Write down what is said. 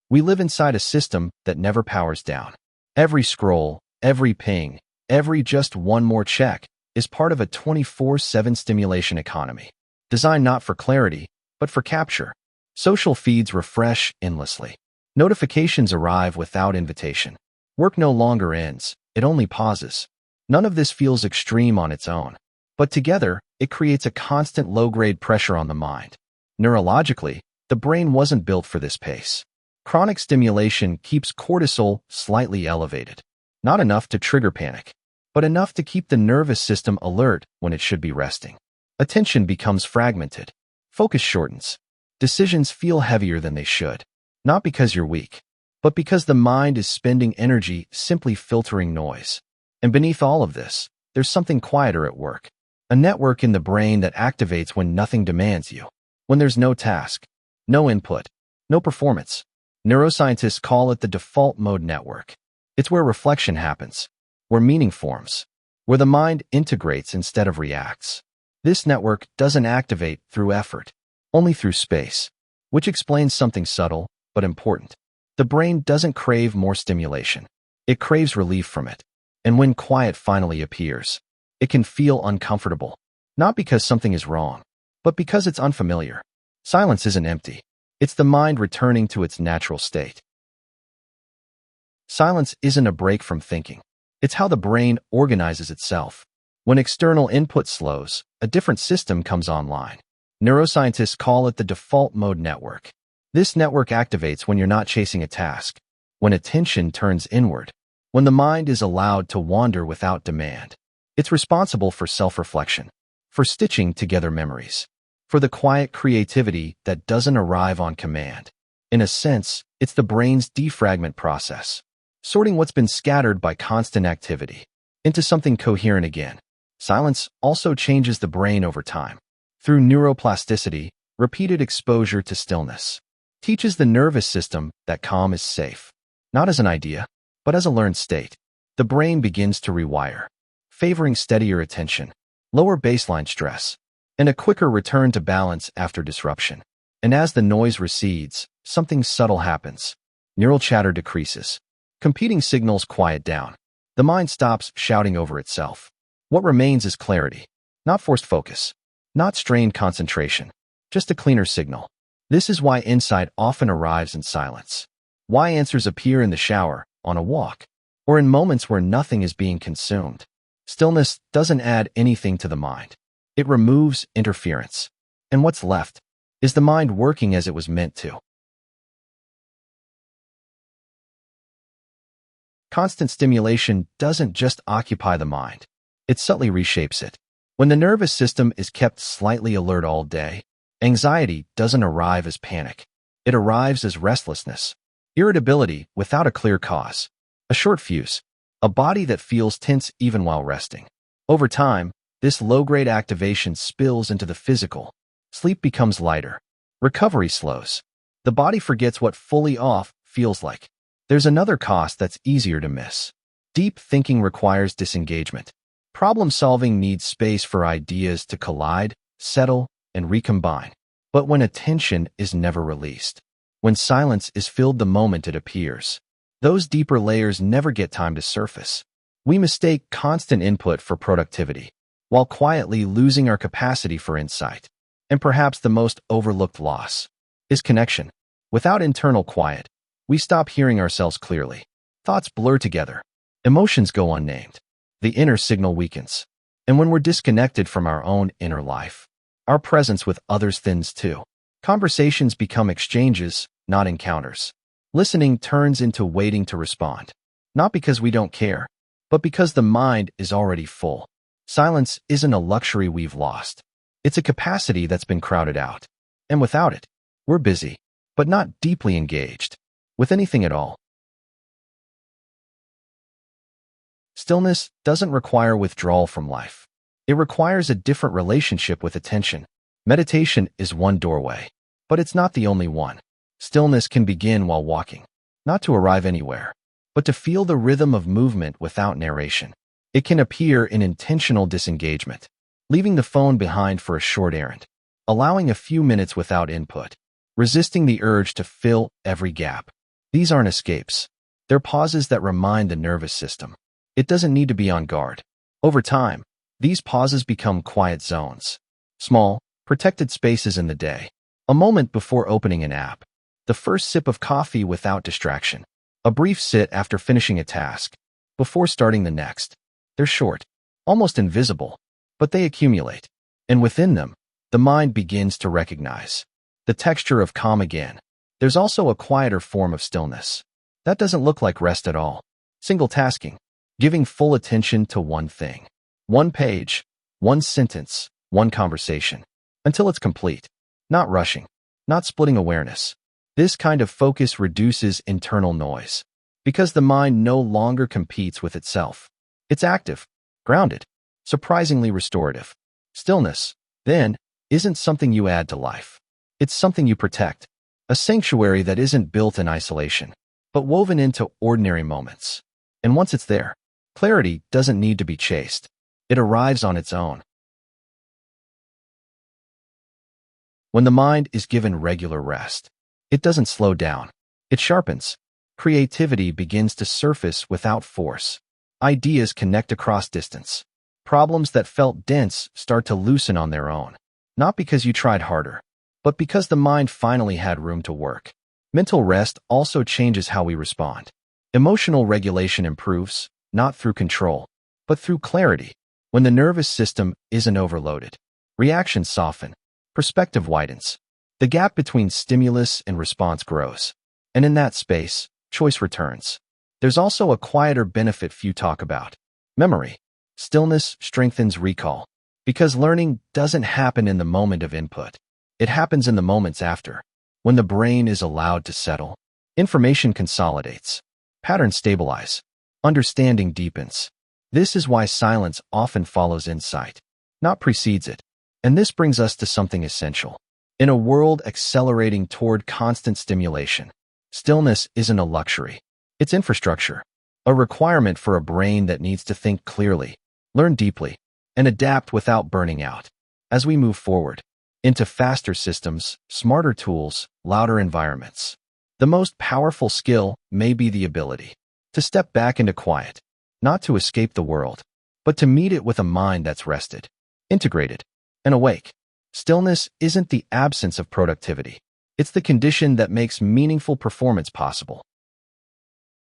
We live inside a system that never powers down. Every scroll, every ping, every just one more check is part of a 24/7 stimulation economy, designed not for clarity, but for capture. Social feeds refresh endlessly. Notifications arrive without invitation. Work no longer ends, it only pauses. None of this feels extreme on its own, but together, it creates a constant low-grade pressure on the mind. Neurologically, the brain wasn't built for this pace. Chronic stimulation keeps cortisol slightly elevated. Not enough to trigger panic, but enough to keep the nervous system alert when it should be resting. Attention becomes fragmented. Focus shortens. Decisions feel heavier than they should. Not because you're weak, but because the mind is spending energy simply filtering noise. And beneath all of this, there's something quieter at work. A network in the brain that activates when nothing demands you. When there's no task, no input, no performance. Neuroscientists call it the default mode network. It's where reflection happens, where meaning forms, where the mind integrates instead of reacts. This network doesn't activate through effort, only through space, which explains something subtle but important. The brain doesn't crave more stimulation. It craves relief from it. And when quiet finally appears, it can feel uncomfortable, not because something is wrong, but because it's unfamiliar. Silence isn't empty. It's the mind returning to its natural state. Silence isn't a break from thinking. It's how the brain organizes itself. When external input slows, a different system comes online. Neuroscientists call it the default mode network. This network activates when you're not chasing a task, when attention turns inward, when the mind is allowed to wander without demand. It's responsible for self-reflection, for stitching together memories, for the quiet creativity that doesn't arrive on command. In a sense, it's the brain's defragment process, sorting what's been scattered by constant activity into something coherent again. Silence also changes the brain over time. Through neuroplasticity, repeated exposure to stillness teaches the nervous system that calm is safe, not as an idea, but as a learned state. The brain begins to rewire, favoring steadier attention, lower baseline stress, and a quicker return to balance after disruption. And as the noise recedes, something subtle happens. Neural chatter decreases. Competing signals quiet down. The mind stops shouting over itself. What remains is clarity, not forced focus, not strained concentration, just a cleaner signal. This is why insight often arrives in silence. Why answers appear in the shower, on a walk, or in moments where nothing is being consumed. Stillness doesn't add anything to the mind. It removes interference. And what's left is the mind working as it was meant to. Constant stimulation doesn't just occupy the mind. It subtly reshapes it. When the nervous system is kept slightly alert all day, anxiety doesn't arrive as panic. It arrives as restlessness, irritability without a clear cause, a short fuse, a body that feels tense even while resting. Over time, this low-grade activation spills into the physical. Sleep becomes lighter. Recovery slows. The body forgets what fully off feels like. There's another cost that's easier to miss. Deep thinking requires disengagement. Problem-solving needs space for ideas to collide, settle, and recombine. But when attention is never released, when silence is filled the moment it appears, those deeper layers never get time to surface. We mistake constant input for productivity, while quietly losing our capacity for insight. And perhaps the most overlooked loss is connection. Without internal quiet, we stop hearing ourselves clearly. Thoughts blur together. Emotions go unnamed. The inner signal weakens. And when we're disconnected from our own inner life, our presence with others thins too. Conversations become exchanges, not encounters. Listening turns into waiting to respond. Not because we don't care, but because the mind is already full. Silence isn't a luxury we've lost. It's a capacity that's been crowded out. And without it, we're busy, but not deeply engaged with anything at all. Stillness doesn't require withdrawal from life. It requires a different relationship with attention. Meditation is one doorway, but it's not the only one. Stillness can begin while walking, not to arrive anywhere, but to feel the rhythm of movement without narration. It can appear in intentional disengagement, leaving the phone behind for a short errand, allowing a few minutes without input, resisting the urge to fill every gap. These aren't escapes. They're pauses that remind the nervous system. It doesn't need to be on guard. Over time, these pauses become quiet zones. Small, protected spaces in the day. A moment before opening an app. The first sip of coffee without distraction. A brief sit after finishing a task. Before starting the next. They're short, almost invisible, but they accumulate. And within them, the mind begins to recognize the texture of calm again. There's also a quieter form of stillness. That doesn't look like rest at all. Single tasking. Giving full attention to one thing. One page, one sentence, one conversation. Until it's complete. Not rushing. Not splitting awareness. This kind of focus reduces internal noise. Because the mind no longer competes with itself. It's active, grounded, surprisingly restorative. Stillness, then, isn't something you add to life. It's something you protect. A sanctuary that isn't built in isolation, but woven into ordinary moments. And once it's there, clarity doesn't need to be chased. It arrives on its own. When the mind is given regular rest, it doesn't slow down. It sharpens. Creativity begins to surface without force. Ideas connect across distance. Problems that felt dense start to loosen on their own. Not because you tried harder, but because the mind finally had room to work. Mental rest also changes how we respond. Emotional regulation improves, not through control, but through clarity. When the nervous system isn't overloaded, reactions soften, perspective widens. The gap between stimulus and response grows. And in that space, choice returns. There's also a quieter benefit few talk about. Memory. Stillness strengthens recall. Because learning doesn't happen in the moment of input. It happens in the moments after. When the brain is allowed to settle, information consolidates. Patterns stabilize. Understanding deepens. This is why silence often follows insight, not precedes it. And this brings us to something essential. In a world accelerating toward constant stimulation, stillness isn't a luxury. It's infrastructure. A requirement for a brain that needs to think clearly, learn deeply, and adapt without burning out. As we move forward into faster systems, smarter tools, louder environments, the most powerful skill may be the ability to step back into quiet, not to escape the world, but to meet it with a mind that's rested, integrated, and awake. Stillness isn't the absence of productivity. It's the condition that makes meaningful performance possible.